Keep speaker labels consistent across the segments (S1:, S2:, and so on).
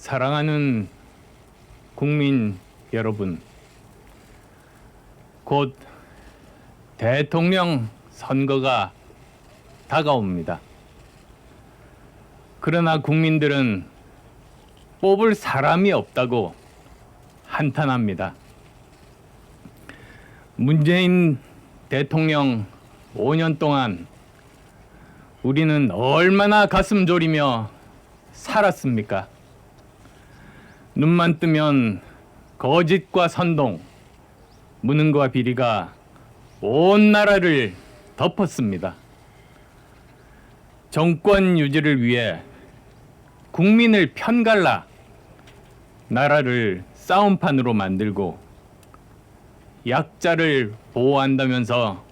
S1: 사랑하는 국민 여러분, 곧 대통령 선거가 다가옵니다. 그러나 국민들은 뽑을 사람이 없다고 한탄합니다. 문재인 대통령 5년 동안 우리는 얼마나 가슴 졸이며 살았습니까? 눈만 뜨면 거짓과 선동, 무능과 비리가 온 나라를 덮었습니다. 정권 유지를 위해 국민을 편갈라 나라를 싸움판으로 만들고 약자를 보호한다면서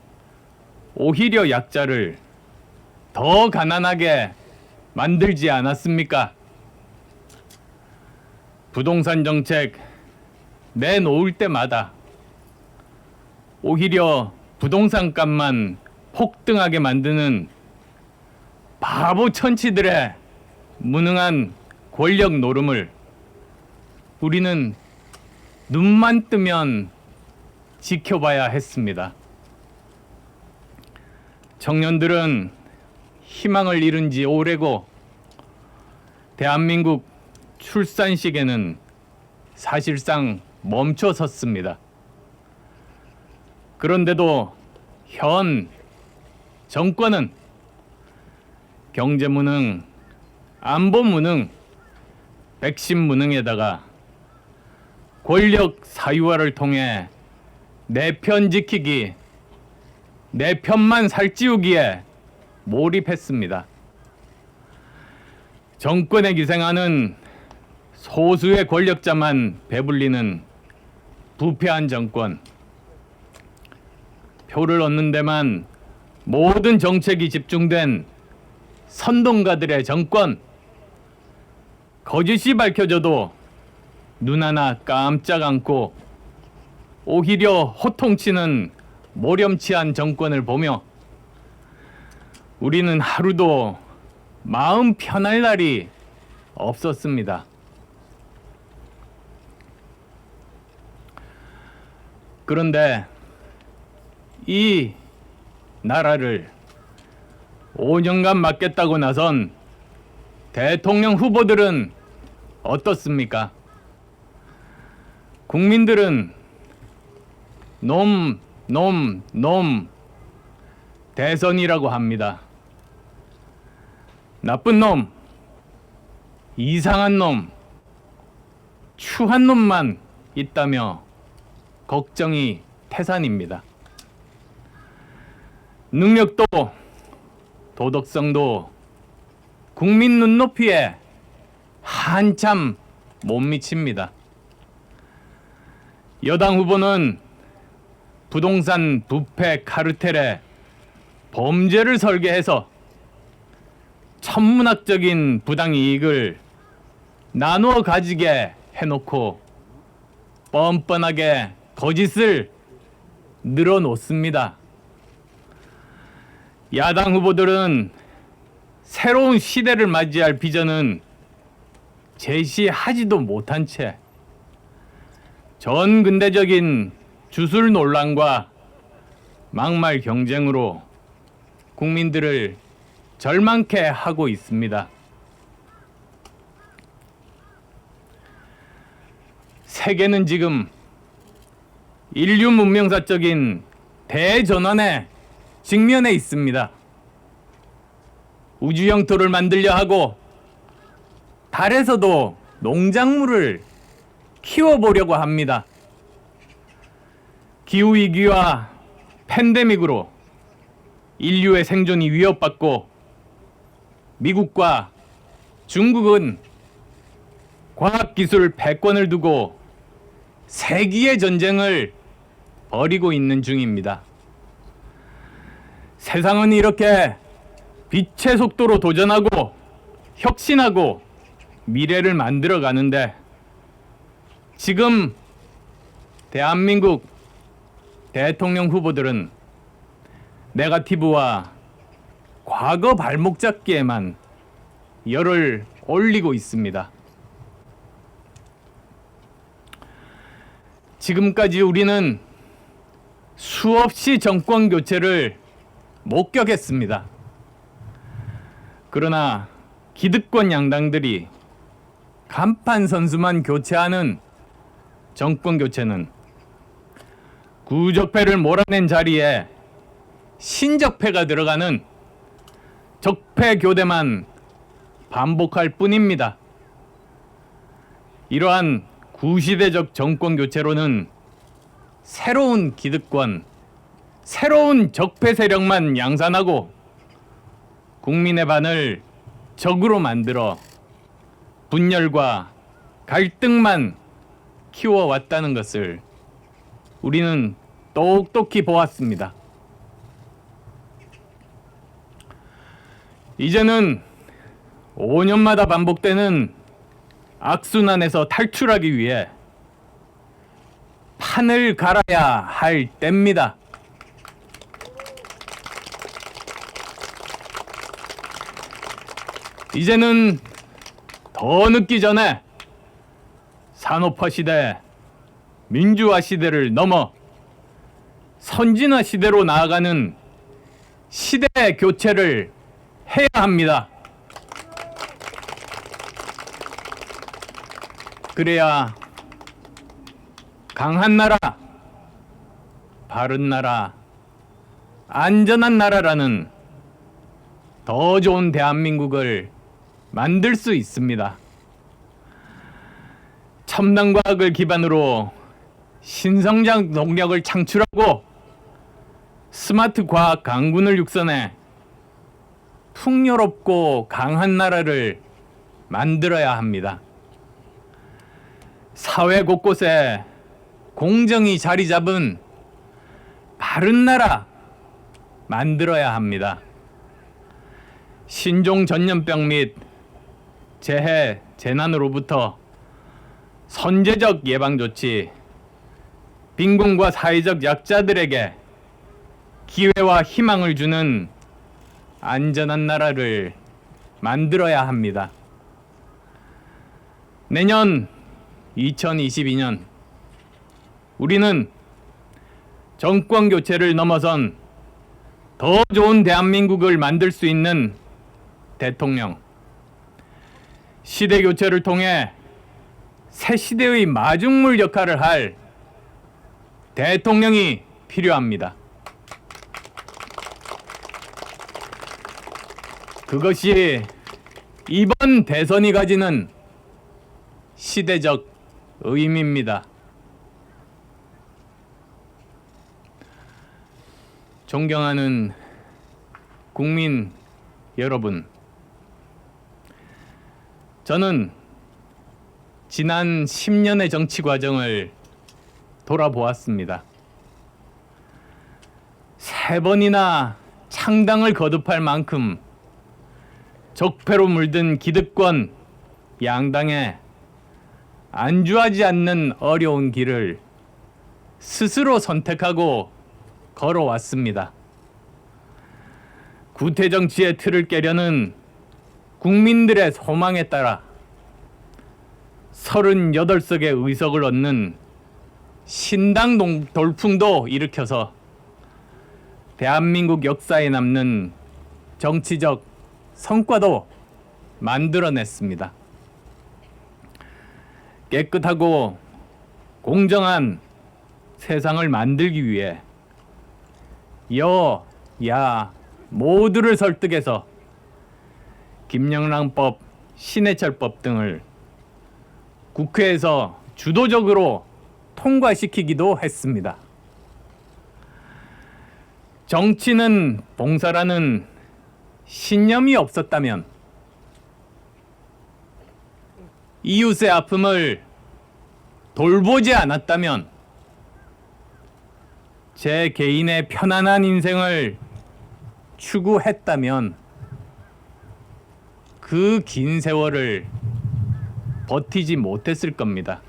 S1: 오히려 약자를 더 가난하게 만들지 않았습니까? 부동산 정책 내놓을 때마다 오히려 부동산 값만 폭등하게 만드는 바보 천치들의 무능한 권력 노름을 우리는 눈만 뜨면 지켜봐야 했습니다. 청년들은 희망을 잃은 지 오래고 대한민국 출산 시계는 사실상 멈춰섰습니다. 그런데도 현 정권은 경제 무능, 안보 무능, 백신 무능에다가 권력 사유화를 통해 내 편 지키기, 내 편만 살찌우기에 몰입했습니다. 정권에 기생하는 소수의 권력자만 배불리는 부패한 정권, 표를 얻는 데만 모든 정책이 집중된 선동가들의 정권, 거짓이 밝혀져도 눈 하나 깜짝 않고 오히려 호통치는 모렴치한 정권을 보며 우리는 하루도 마음 편할 날이 없었습니다. 그런데 이 나라를 5년간 맡겠다고 나선 대통령 후보들은 어떻습니까? 국민들은 놈 대선이라고 합니다. 나쁜 놈, 이상한 놈, 추한 놈만 있다며 걱정이 태산입니다. 능력도 도덕성도 국민 눈높이에 한참 못 미칩니다. 여당 후보는 부동산 부패 카르텔에 범죄를 설계해서 천문학적인 부당이익을 나누어 가지게 해놓고 뻔뻔하게 거짓을 늘어놓습니다. 야당 후보들은 새로운 시대를 맞이할 비전은 제시하지도 못한 채 전근대적인 주술 논란과 막말 경쟁으로 국민들을 절망케 하고 있습니다. 세계는 지금 인류 문명사적인 대전환에 직면해 있습니다. 우주 영토를 만들려 하고 달에서도 농작물을 키워보려고 합니다. 기후위기와 팬데믹으로 인류의 생존이 위협받고 미국과 중국은 과학기술 패권을 두고 세기의 전쟁을 벌이고 있는 중입니다. 세상은 이렇게 빛의 속도로 도전하고 혁신하고 미래를 만들어 가는데 지금 대한민국 대통령 후보들은 네거티브와 과거 발목 잡기에만 열을 올리고 있습니다. 지금까지 우리는 수없이 정권 교체를 목격했습니다. 그러나 기득권 양당들이 간판 선수만 교체하는 정권 교체는 구적패를 몰아낸 자리에 신적패가 들어가는 적패 교대만 반복할 뿐입니다. 이러한 구시대적 정권 교체로는 새로운 기득권, 새로운 적폐 세력만 양산하고 국민의 반을 적으로 만들어 분열과 갈등만 키워왔다는 것을 우리는 똑똑히 보았습니다. 이제는 5년마다 반복되는 악순환에서 탈출하기 위해 판을 갈아야 할 때입니다. 이제는 더 늦기 전에 산업화 시대, 민주화 시대를 넘어 선진화 시대로 나아가는 시대 교체를 해야 합니다. 그래야 강한 나라, 바른 나라, 안전한 나라라는 더 좋은 대한민국을 만들 수 있습니다. 첨단 과학을 기반으로 신성장 동력을 창출하고 스마트 과학 강군을 육성해 풍요롭고 강한 나라를 만들어야 합니다. 사회 곳곳에 공정이 자리 잡은 바른 나라 만들어야 합니다. 신종 전염병 및 재해, 재난으로부터 선제적 예방 조치, 빈곤과 사회적 약자들에게 기회와 희망을 주는 안전한 나라를 만들어야 합니다. 내년 2022년 우리는 정권 교체를 넘어선 더 좋은 대한민국을 만들 수 있는 대통령, 시대 교체를 통해 새 시대의 마중물 역할을 할 대통령이 필요합니다. 그것이 이번 대선이 가지는 시대적 의미입니다. 존경하는 국민 여러분, 저는 지난 10년의 정치 과정을 돌아보았습니다. 3번이나 창당을 거듭할 만큼 적폐로 물든 기득권 양당에 안주하지 않는 어려운 길을 스스로 선택하고 걸어왔습니다. 구태 정치의 틀을 깨려는 국민들의 소망에 따라 38석의 의석을 얻는 신당 돌풍도 일으켜서 대한민국 역사에 남는 정치적 성과도 만들어냈습니다. 깨끗하고 공정한 세상을 만들기 위해 여, 야 모두를 설득해서 김영란법, 신해철법 등을 국회에서 주도적으로 통과시키기도 했습니다. 정치는 봉사라는 신념이 없었다면, 이웃의 아픔을 돌보지 않았다면, 제 개인의 편안한 인생을 추구했다면 그 긴 세월을 버티지 못했을 겁니다.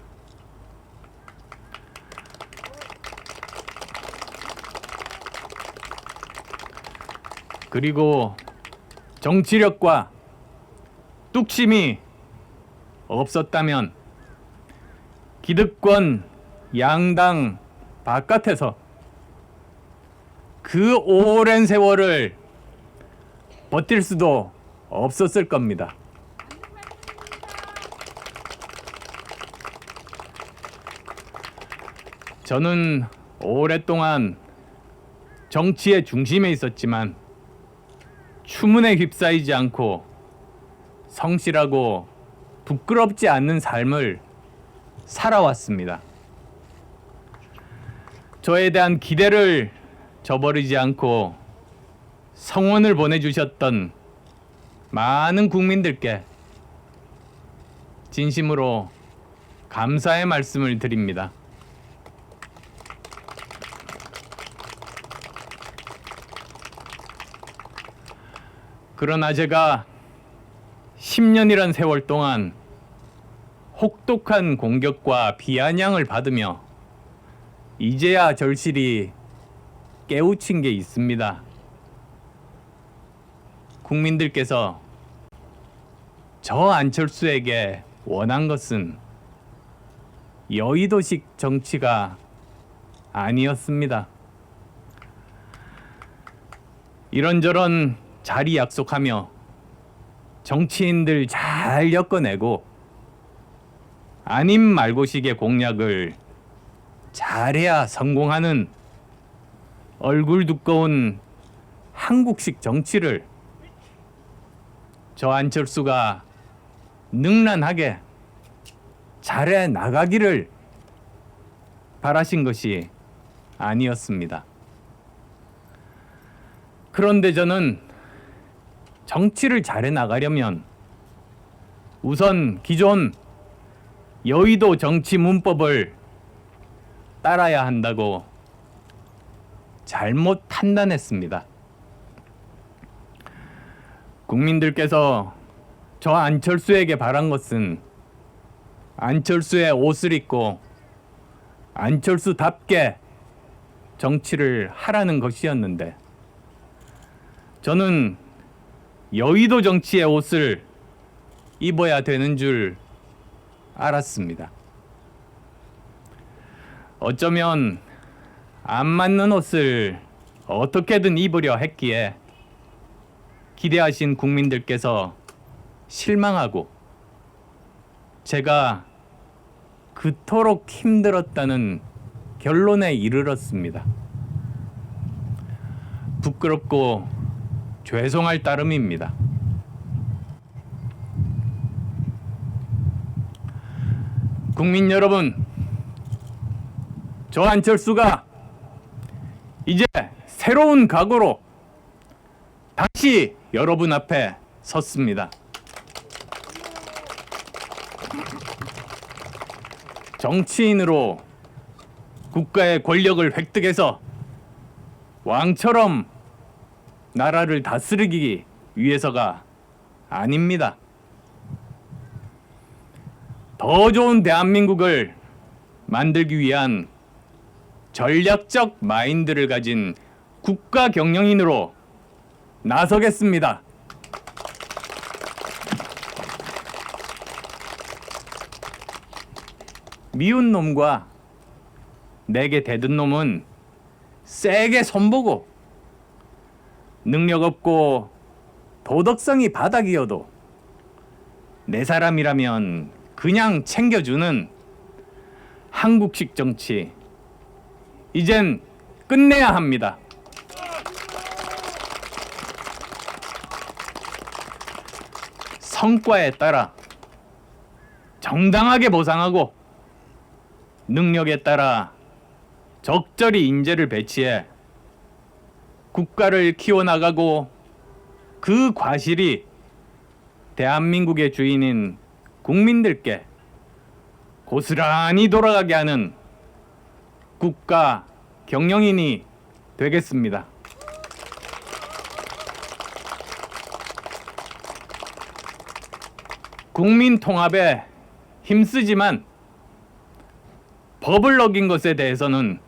S1: 그리고 정치력과 뚝심이 없었다면 기득권 양당 바깥에서 그 오랜 세월을 버틸 수도 없었을 겁니다. 저는 오랫동안 정치의 중심에 있었지만 추문에 휩싸이지 않고 성실하고 부끄럽지 않는 삶을 살아왔습니다. 저에 대한 기대를 저버리지 않고 성원을 보내주셨던 많은 국민들께 진심으로 감사의 말씀을 드립니다. 그러나 제가 10년이란 세월 동안 혹독한 공격과 비아냥을 받으며 이제야 절실히 깨우친 게 있습니다. 국민들께서 저 안철수에게 원한 것은 여의도식 정치가 아니었습니다. 이런저런 자리 약속하며 정치인들 잘 엮어내고 아님 말고식의 공약을 잘해야 성공하는 얼굴 두꺼운 한국식 정치를 저 안철수가 능란하게 잘해 나가기를 바라신 것이 아니었습니다. 그런데 저는 정치를 잘해 나가려면 우선 기존 여의도 정치 문법을 따라야 한다고 잘못 판단했습니다. 국민들께서 저 안철수에게 바란 것은 안철수의 옷을 입고 안철수답게 정치를 하라는 것이었는데 저는 여의도 정치의 옷을 입어야 되는 줄 알았습니다. 어쩌면 안 맞는 옷을 어떻게든 입으려 했기에 기대하신 국민들께서 실망하고 제가 그토록 힘들었다는 결론에 이르렀습니다. 부끄럽고 죄송할 따름입니다. 국민 여러분, 저 안철수가 이제 새로운 각오로 다시 여러분 앞에 섰습니다. 정치인으로 국가의 권력을 획득해서 왕처럼 나라를 다스리기 위해서가 아닙니다. 더 좋은 대한민국을 만들기 위한 전략적 마인드를 가진 국가 경영인으로 나서겠습니다. 미운 놈과 내게 대든 놈은 세게 손보고 능력 없고 도덕성이 바닥이어도 내 사람이라면 그냥 챙겨주는 한국식 정치, 이젠 끝내야 합니다. 성과에 따라 정당하게 보상하고 능력에 따라 적절히 인재를 배치해 국가를 키워나가고 그 과실이 대한민국의 주인인 국민들께 고스란히 돌아가게 하는 국가 경영인이 되겠습니다. 국민 통합에 힘쓰지만 법을 어긴 것에 대해서는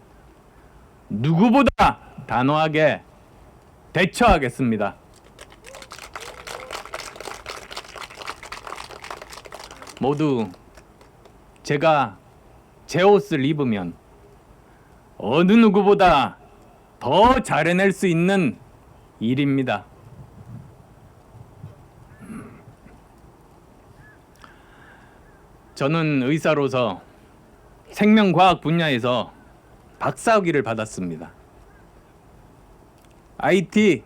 S1: 누구보다 단호하게 대처하겠습니다. 모두 제가 제 옷을 입으면 어느 누구보다 더 잘해낼 수 있는 일입니다. 저는 의사로서 생명과학 분야에서 박사학위를 받았습니다. IT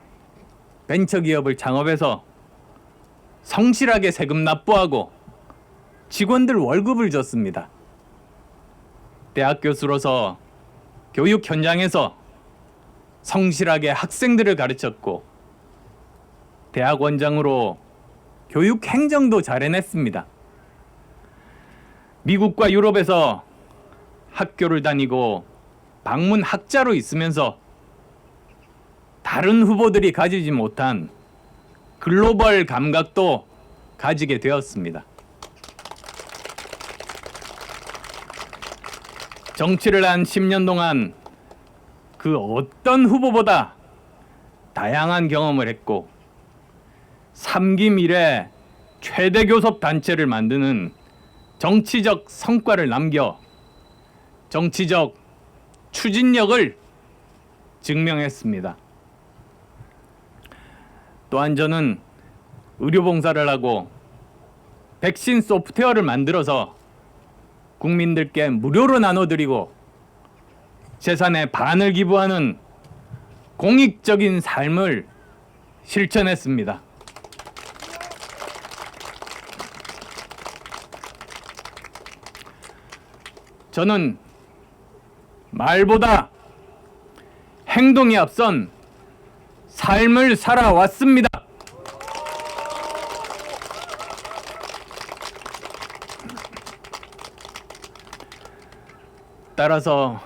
S1: 벤처기업을 창업해서 성실하게 세금 납부하고 직원들 월급을 줬습니다. 대학 교수로서 교육 현장에서 성실하게 학생들을 가르쳤고 대학 원장으로 교육 행정도 잘 해냈습니다. 미국과 유럽에서 학교를 다니고 방문 학자로 있으면서 다른 후보들이 가지지 못한 글로벌 감각도 가지게 되었습니다. 정치를 한 10년 동안 그 어떤 후보보다 다양한 경험을 했고 3기 미래 최대 교섭 단체를 만드는 정치적 성과를 남겨 정치적 추진력을 증명했습니다. 또한 저는 의료봉사를 하고 백신 소프트웨어를 만들어서 국민들께 무료로 나눠드리고 재산의 반을 기부하는 공익적인 삶을 실천했습니다. 저는 말보다 행동이 앞선 삶을 살아왔습니다. 따라서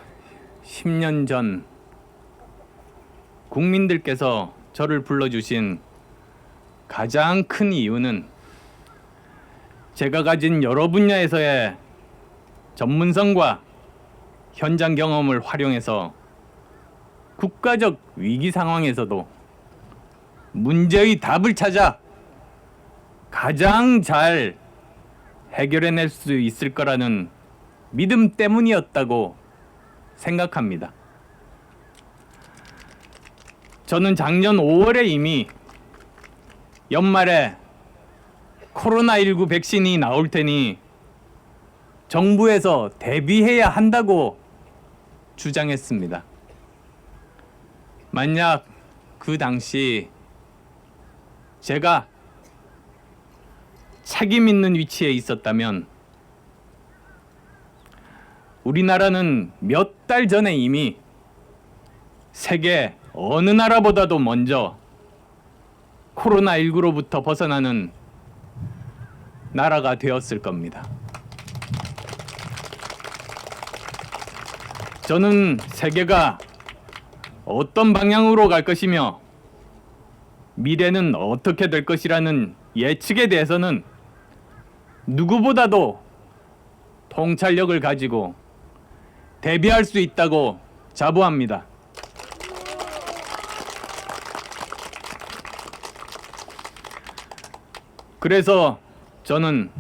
S1: 10년 전 국민들께서 저를 불러주신 가장 큰 이유는 제가 가진 여러 분야에서의 전문성과 현장 경험을 활용해서 국가적 위기 상황에서도 문제의 답을 찾아 가장 잘 해결해낼 수 있을 거라는 믿음 때문이었다고 생각합니다. 저는 작년 5월에 이미 연말에 코로나19 백신이 나올 테니 정부에서 대비해야 한다고 주장했습니다. 만약 그 당시 제가 책임 있는 위치에 있었다면 우리나라는 몇 달 전에 이미 세계 어느 나라보다도 먼저 코로나19로부터 벗어나는 나라가 되었을 겁니다. 저는 세계가 어떤 방향으로 갈 것이며 미래는 어떻게 될 것이라는 예측에 대해서는 누구보다도 통찰력을 가지고 대비할 수 있다고 자부합니다. 그래서 저는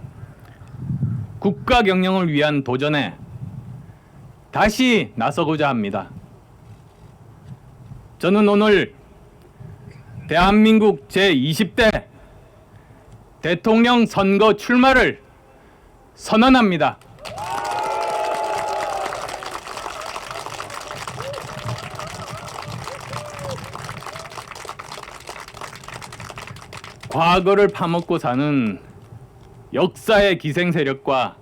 S1: 국가 경영을 위한 도전에 다시 나서고자 합니다. 저는 오늘 대한민국 제20대 대통령 선거 출마를 선언합니다. 과거를 파먹고 사는 역사의 기생 세력과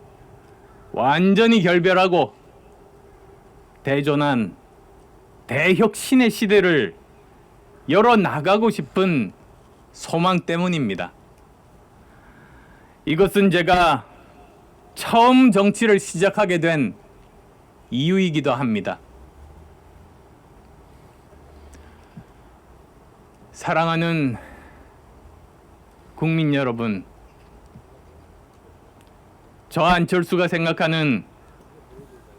S1: 완전히 결별하고 대전한 대혁신의 시대를 열어나가고 싶은 소망 때문입니다. 이것은 제가 처음 정치를 시작하게 된 이유이기도 합니다. 사랑하는 국민 여러분, 저 안철수가 생각하는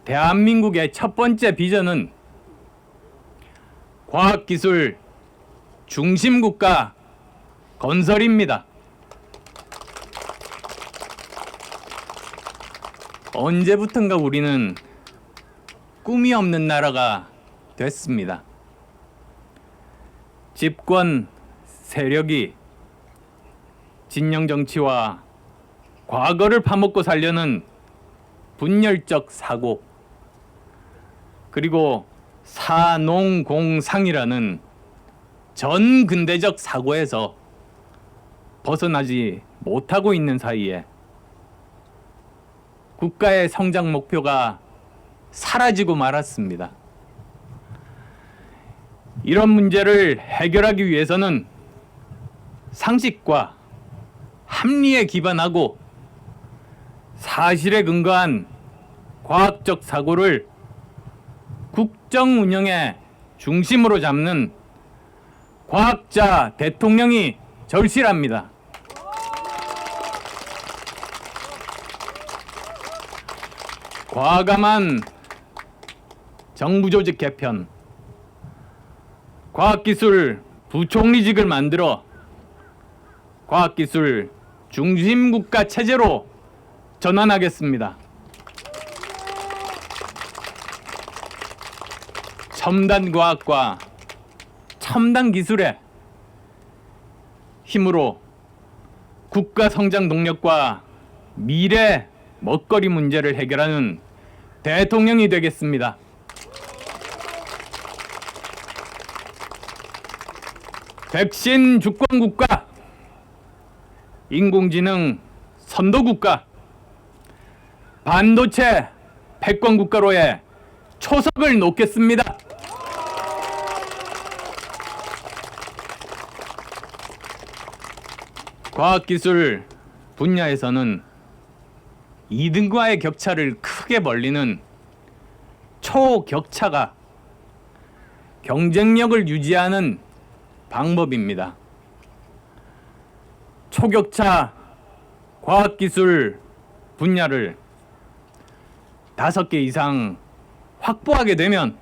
S1: 대한민국의 첫 번째 비전은 과학기술 중심국가 건설입니다. 언제부턴가 우리는 꿈이 없는 나라가 됐습니다. 집권 세력이 진영 정치와 과거를 파먹고 살려는 분열적 사고, 그리고 사농공상이라는 전근대적 사고에서 벗어나지 못하고 있는 사이에 국가의 성장 목표가 사라지고 말았습니다. 이런 문제를 해결하기 위해서는 상식과 합리에 기반하고 사실에 근거한 과학적 사고를 국정 운영의 중심으로 잡는 과학자 대통령이 절실합니다. 과감한 정부조직 개편, 과학기술 부총리직을 만들어 과학기술 중심국가 체제로 전환하겠습니다. 첨단 과학과 첨단 기술의 힘으로 국가 성장 동력과 미래 먹거리 문제를 해결하는 대통령이 되겠습니다. 백신 주권 국가, 인공지능 선도 국가, 반도체 패권 국가로의 초석을 놓겠습니다. 과학기술 분야에서는 2등과의 격차를 크게 벌리는 초격차가 경쟁력을 유지하는 방법입니다. 초격차 과학기술 분야를 5개 이상 확보하게 되면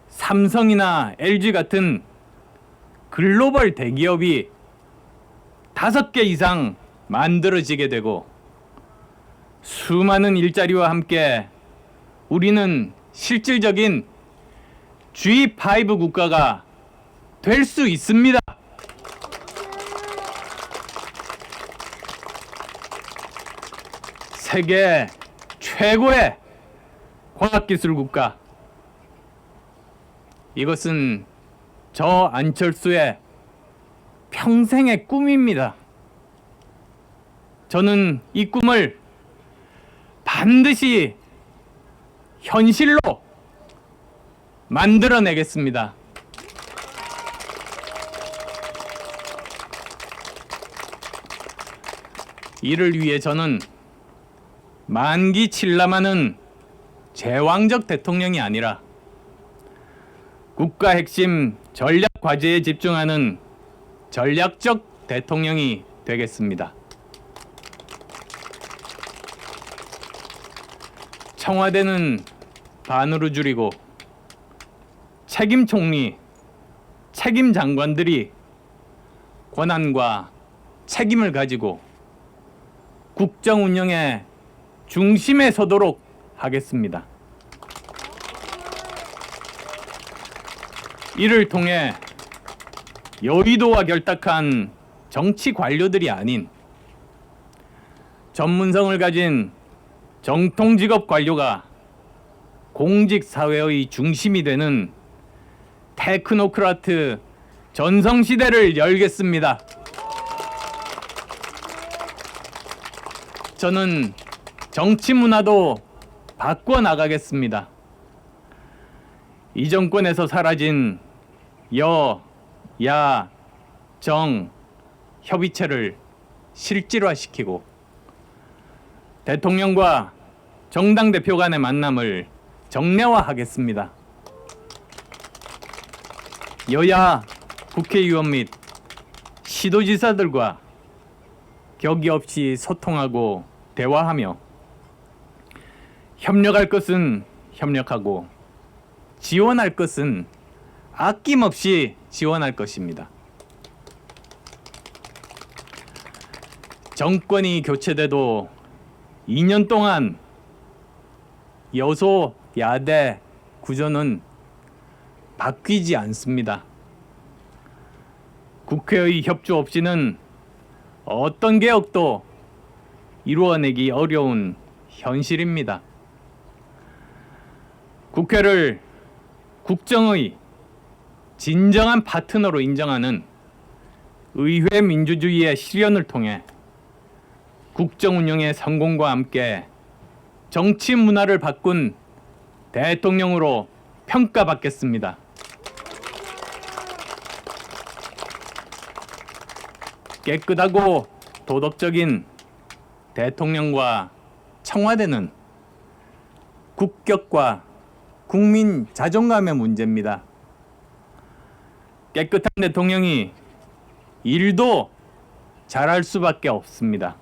S1: 삼성이나 LG 같은 글로벌 대기업이 5개 이상 만들어지게 되고 수많은 일자리와 함께 우리는 실질적인 G5 국가가 될 수 있습니다. 세계 최고의 과학기술 국가. 이것은 저 안철수의 평생의 꿈입니다. 저는 이 꿈을 반드시 현실로 만들어내겠습니다. 이를 위해 저는 만기칠람하는 제왕적 대통령이 아니라 국가 핵심 전략 과제에 집중하는 전략적 대통령이 되겠습니다. 청와대는 반으로 줄이고 책임 총리, 책임 장관들이 권한과 책임을 가지고 국정 운영의 중심에 서도록 하겠습니다. 이를 통해 여의도와 결탁한 정치 관료들이 아닌 전문성을 가진 정통직업 관료가 공직사회의 중심이 되는 테크노크라트 전성시대를 열겠습니다. 저는 정치 문화도 바꿔나가겠습니다. 이 정권에서 사라진 여, 야, 정 협의체를 실질화시키고 대통령과 정당 대표 간의 만남을 정례화하겠습니다. 여야 국회의원 및 시도지사들과 격의 없이 소통하고 대화하며 협력할 것은 협력하고 지원할 것은 아낌없이 지원할 것입니다. 정권이 교체돼도 2년 동안 여소 야대 구조는 바뀌지 않습니다. 국회의 협조 없이는 어떤 개혁도 이루어내기 어려운 현실입니다. 국회를 국정의 진정한 파트너로 인정하는 의회 민주주의의 실현을 통해 국정 운영의 성공과 함께 정치 문화를 바꾼 대통령으로 평가받겠습니다. 깨끗하고 도덕적인 대통령과 청와대는 국격과 국민 자존감의 문제입니다. 깨끗한 대통령이 일도 잘할 수밖에 없습니다.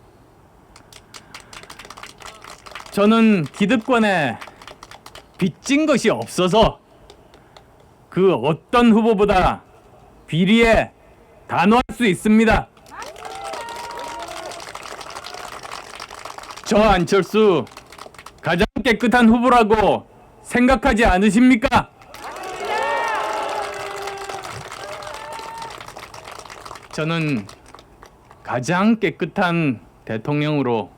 S1: 저는 기득권에 빚진 것이 없어서 그 어떤 후보보다 비리에 단호할 수 있습니다. 저 안철수 가장 깨끗한 후보라고 생각하지 않으십니까? 저는 가장 깨끗한 대통령으로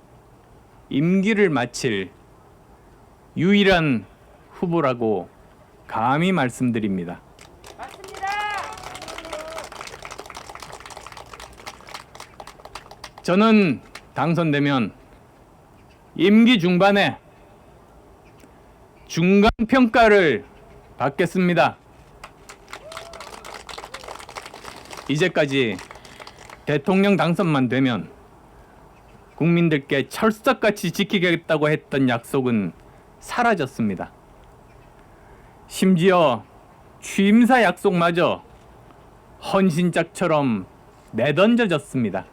S1: 임기를 마칠 유일한 후보라고 감히 말씀드립니다.
S2: 맞습니다.
S1: 저는 당선되면 임기 중반에 중간 평가를 받겠습니다. 이제까지 대통령 당선만 되면 국민들께 철석같이 지키겠다고 했던 약속은 사라졌습니다. 심지어 취임사 약속마저 헌신짝처럼 내던져졌습니다.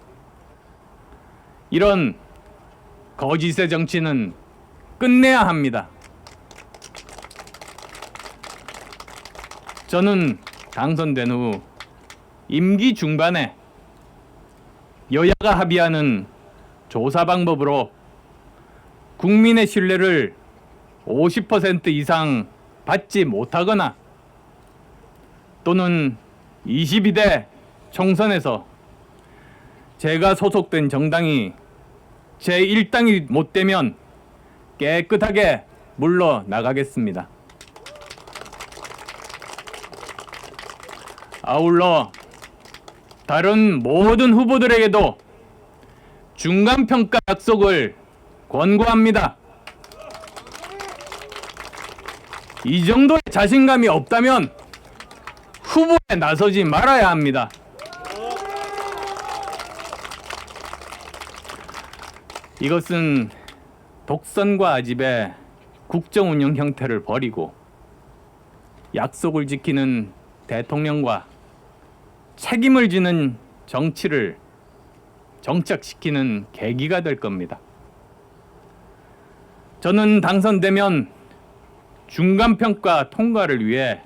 S1: 이런 거짓의 정치는 끝내야 합니다. 저는 당선된 후 임기 중반에 여야가 합의하는 조사 방법으로 국민의 신뢰를 50% 이상 받지 못하거나 또는 22대 총선에서 제가 소속된 정당이 제1당이 못 되면 깨끗하게 물러나가겠습니다. 아울러 다른 모든 후보들에게도 중간평가 약속을 권고합니다. 이 정도의 자신감이 없다면 후보에 나서지 말아야 합니다. 이것은 독선과 아집의 국정 운영 형태를 버리고 약속을 지키는 대통령과 책임을 지는 정치를 정착시키는 계기가 될 겁니다. 저는 당선되면 중간평가 통과를 위해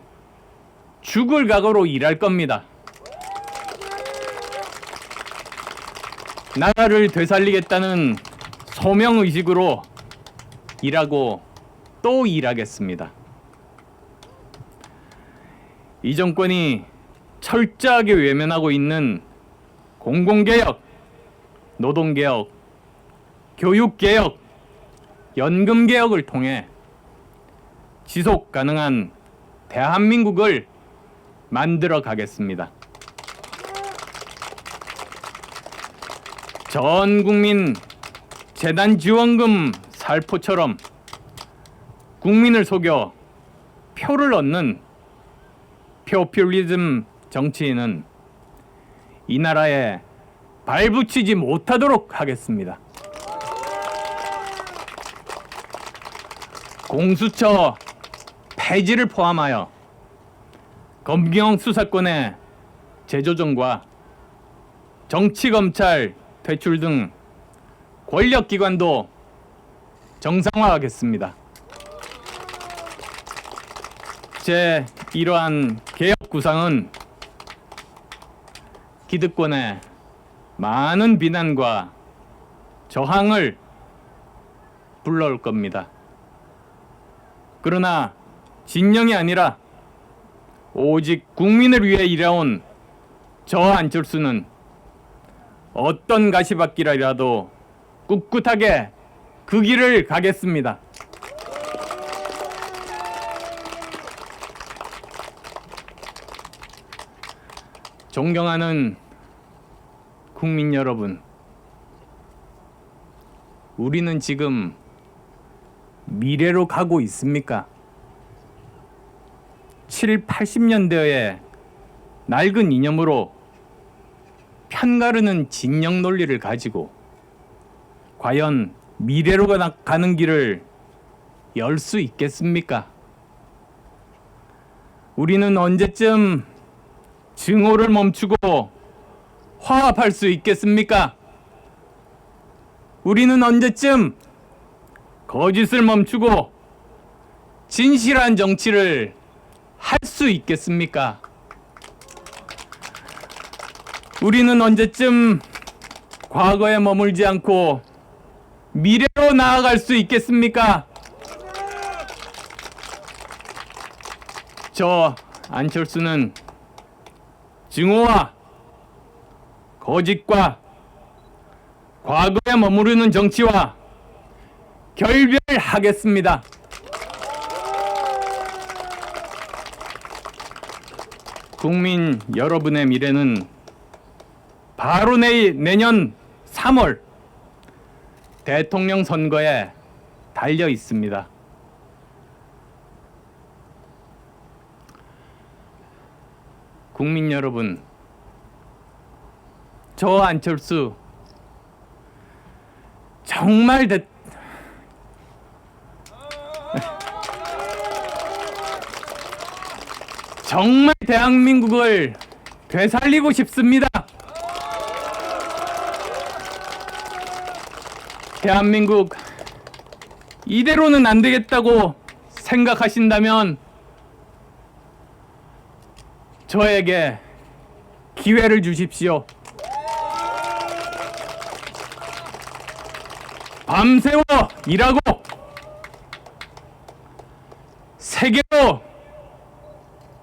S1: 죽을 각오로 일할 겁니다. 나라를 되살리겠다는 소명의식으로 일하고 또 일하겠습니다. 이 정권이 철저하게 외면하고 있는 공공개혁, 노동개혁, 교육개혁, 연금개혁을 통해 지속 가능한 대한민국을 만들어 가겠습니다. 전 국민 재단 지원금 살포처럼 국민을 속여 표를 얻는 포퓰리즘 정치인은 이 나라에 발붙이지 못하도록 하겠습니다. 공수처 폐지를 포함하여 검경 수사권의 재조정과 정치검찰 퇴출 등 권력기관도 정상화하겠습니다. 제 이러한 개혁 구상은 기득권의 많은 비난과 저항을 불러올 겁니다. 그러나 진영이 아니라 오직 국민을 위해 일해온 저 안철수는 어떤 가시밭길이라도 꿋꿋하게 그 길을 가겠습니다. 존경하는 국민 여러분, 우리는 지금 미래로 가고 있습니까? 7, 80년대의 낡은 이념으로 편가르는 진영 논리를 가지고 과연 미래로 가는 길을 열 수 있겠습니까? 우리는 언제쯤 증오를 멈추고 화합할 수 있겠습니까? 우리는 언제쯤 거짓을 멈추고 진실한 정치를 할 수 있겠습니까? 우리는 언제쯤 과거에 머물지 않고 미래로 나아갈 수 있겠습니까? 저 안철수는 증오와 거짓과 과거에 머무르는 정치와 결별하겠습니다. 국민 여러분의 미래는 바로 내년 3월 대통령 선거에 달려 있습니다. 국민 여러분, 저 안철수 정말 정말 대한민국을 되살리고 싶습니다. 대한민국 이대로는 안 되겠다고 생각하신다면 저에게 기회를 주십시오. 밤새워 일하고 세계로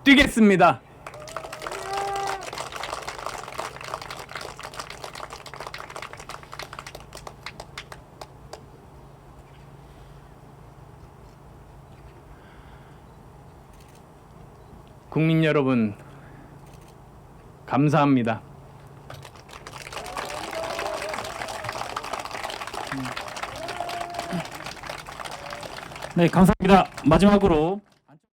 S1: 뛰겠습니다. 국민 여러분, 감사합니다.
S2: 네, 감사합니다. 마지막으로